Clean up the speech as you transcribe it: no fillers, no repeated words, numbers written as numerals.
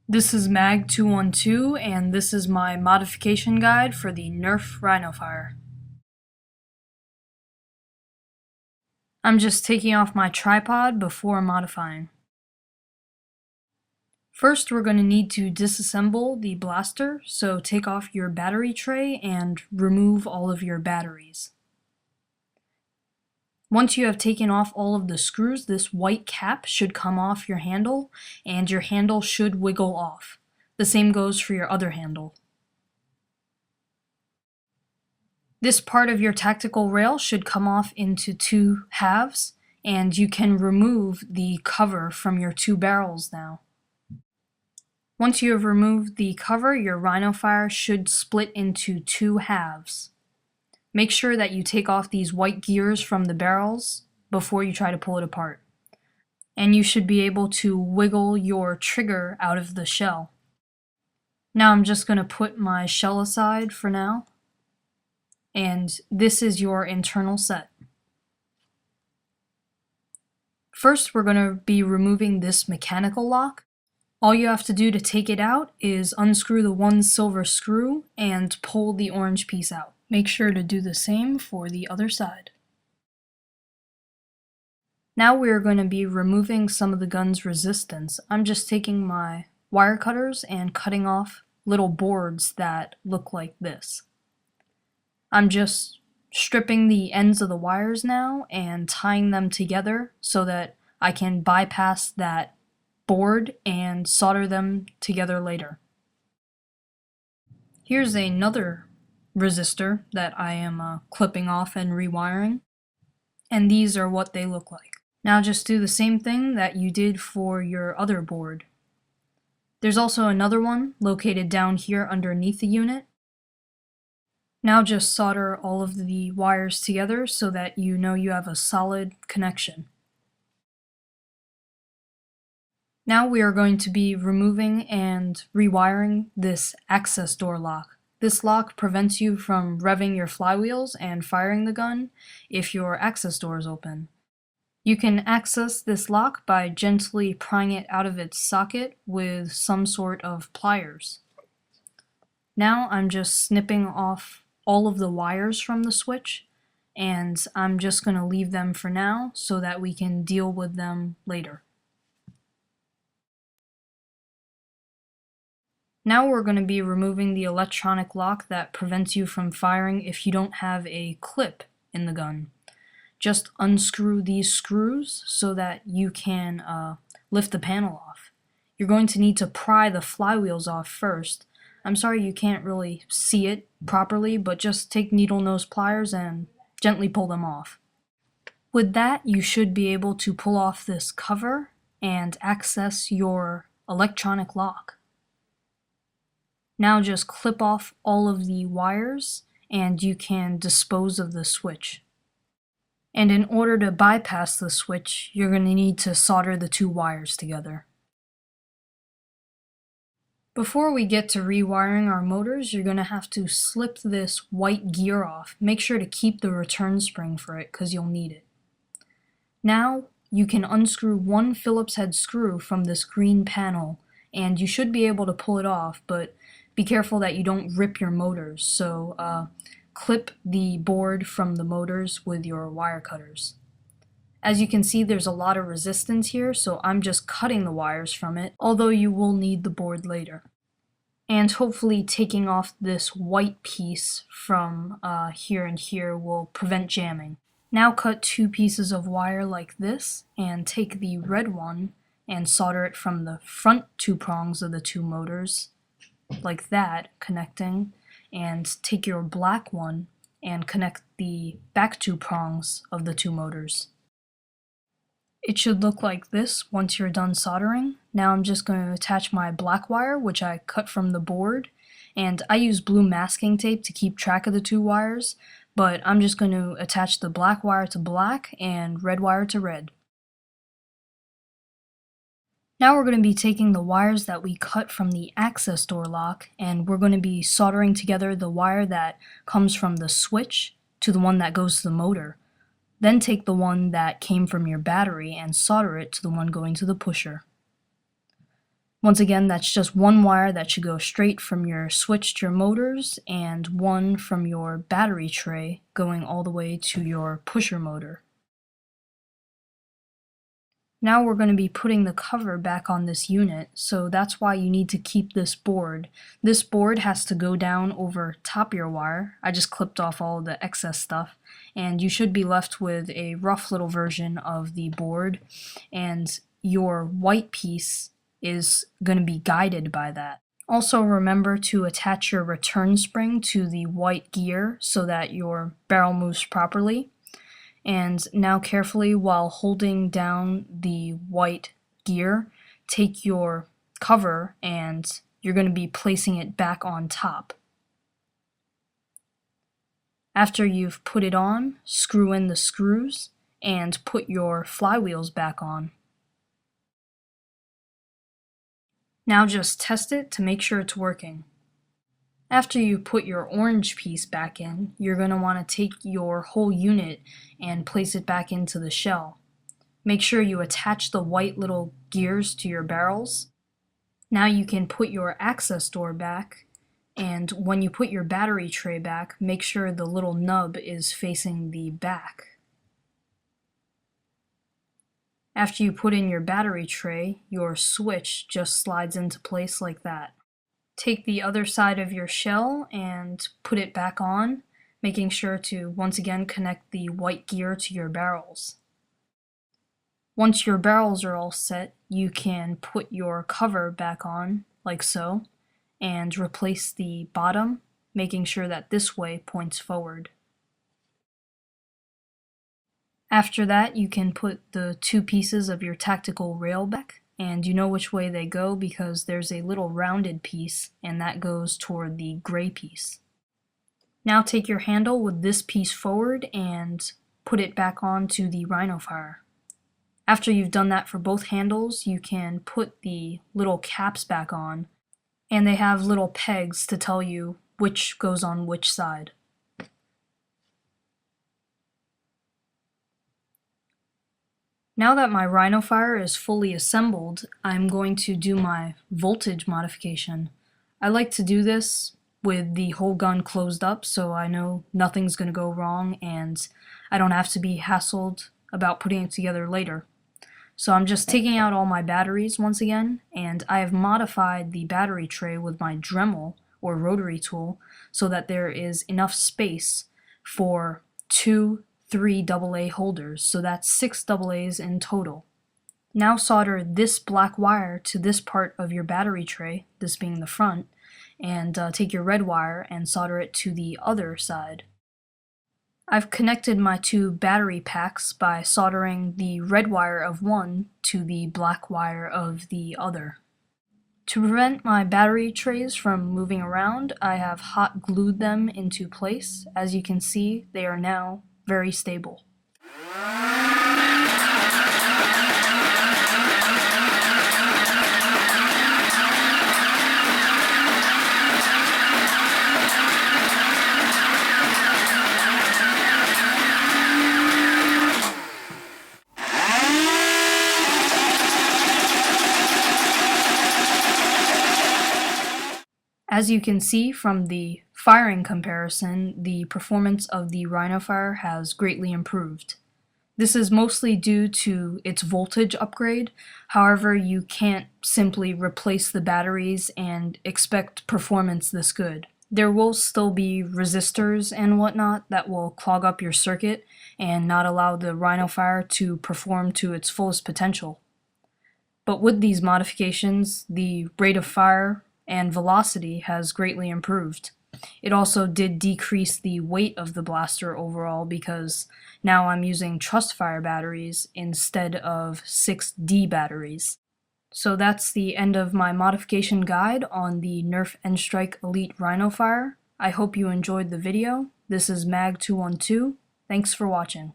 This is Mag212, and this is my modification guide for the Nerf Rhino fire. I'm just taking off my tripod before modifying. First, we're going to need to disassemble the blaster, so take off your battery tray and remove all of your batteries. Once you have taken off all of the screws, this white cap should come off your handle, and your handle should wiggle off. The same goes for your other handle. This part of your tactical rail should come off into two halves, and you can remove the cover from your two barrels now. Once you have removed the cover, your Rhino fire should split into two halves. Make sure that you take off these white gears from the barrels before you try to pull it apart. And you should be able to wiggle your trigger out of the shell. Now I'm just going to put my shell aside for now. And this is your internal set. First, we're going to be removing this mechanical lock. All you have to do to take it out is unscrew the one silver screw and pull the orange piece out. Make sure to do the same for the other side. Now we're going to be removing some of the gun's resistance. I'm just taking my wire cutters and cutting off little boards that look like this. I'm just stripping the ends of the wires now and tying them together so that I can bypass that board and solder them together later. Here's another resistor that I am clipping off and rewiring, and these are what they look like. Now just do the same thing that you did for your other board. There's also another one located down here underneath the unit. Now just solder all of the wires together so that you know you have a solid connection. Now we are going to be removing and rewiring this access door lock. This lock prevents you from revving your flywheels and firing the gun if your access door is open. You can access this lock by gently prying it out of its socket with some sort of pliers. Now I'm just snipping off all of the wires from the switch, and I'm just going to leave them for now so that we can deal with them later. Now we're going to be removing the electronic lock that prevents you from firing if you don't have a clip in the gun. Just unscrew these screws so that you can lift the panel off. You're going to need to pry the flywheels off first. I'm sorry you can't really see it properly, but just take needle nose pliers and gently pull them off. With that, you should be able to pull off this cover and access your electronic lock. Now just clip off all of the wires and you can dispose of the switch. And in order to bypass the switch, you're going to need to solder the two wires together. Before we get to rewiring our motors, you're going to have to slip this white gear off. Make sure to keep the return spring for it because you'll need it. Now you can unscrew one Phillips head screw from this green panel and you should be able to pull it off, but be careful that you don't rip your motors, so clip the board from the motors with your wire cutters. As you can see, there's a lot of resistance here, so I'm just cutting the wires from it, although you will need the board later. And hopefully taking off this white piece from here and here will prevent jamming. Now cut two pieces of wire like this, and take the red one and solder it from the front two prongs of the two motors, like that, connecting, and take your black one and connect the back two prongs of the two motors. It should look like this once you're done soldering. Now I'm just going to attach my black wire, which I cut from the board, and I use blue masking tape to keep track of the two wires, but I'm just going to attach the black wire to black and red wire to red. Now we're going to be taking the wires that we cut from the access door lock, and we're going to be soldering together the wire that comes from the switch to the one that goes to the motor. Then take the one that came from your battery and solder it to the one going to the pusher. Once again, that's just one wire that should go straight from your switch to your motors and one from your battery tray going all the way to your pusher motor. Now we're going to be putting the cover back on this unit, so that's why you need to keep this board. This board has to go down over top of your wire. I just clipped off all the excess stuff, and you should be left with a rough little version of the board, and your white piece is going to be guided by that. Also remember to attach your return spring to the white gear so that your barrel moves properly. And now carefully, while holding down the white gear, take your cover and you're going to be placing it back on top. After you've put it on, screw in the screws and put your flywheels back on. Now just test it to make sure it's working. After you put your orange piece back in, you're going to want to take your whole unit and place it back into the shell. Make sure you attach the white little gears to your barrels. Now you can put your access door back, and when you put your battery tray back, make sure the little nub is facing the back. After you put in your battery tray, your switch just slides into place like that. Take the other side of your shell and put it back on, making sure to once again connect the white gear to your barrels. Once your barrels are all set, you can put your cover back on, like so, and replace the bottom, making sure that this way points forward. After that, you can put the two pieces of your tactical rail back, and you know which way they go because there's a little rounded piece and that goes toward the gray piece. Now take your handle with this piece forward and put it back onto the Rhino fire. After you've done that for both handles, you can put the little caps back on, and they have little pegs to tell you which goes on which side. Now that my Rhino fire is fully assembled, I'm going to do my voltage modification. I like to do this with the whole gun closed up so I know nothing's going to go wrong and I don't have to be hassled about putting it together later. So I'm just taking out all my batteries once again, and I have modified the battery tray with my Dremel or rotary tool so that there is enough space for 3 AA holders, so that's 6 AA's in total. Now solder this black wire to this part of your battery tray, this being the front, and take your red wire and solder it to the other side. I've connected my two battery packs by soldering the red wire of one to the black wire of the other. To prevent my battery trays from moving around, I have hot glued them into place. As you can see, they are now very stable. As you can see from the firing comparison, the performance of the Rhino fire has greatly improved. This is mostly due to its voltage upgrade. However, you can't simply replace the batteries and expect performance this good. There will still be resistors and whatnot that will clog up your circuit and not allow the Rhino fire to perform to its fullest potential. But with these modifications, the rate of fire and velocity has greatly improved. It also did decrease the weight of the blaster overall because now I'm using Trustfire batteries instead of 6D batteries. So that's the end of my modification guide on the Nerf N-Strike Elite Rhino fire. I hope you enjoyed the video. This is Mag212. Thanks for watching.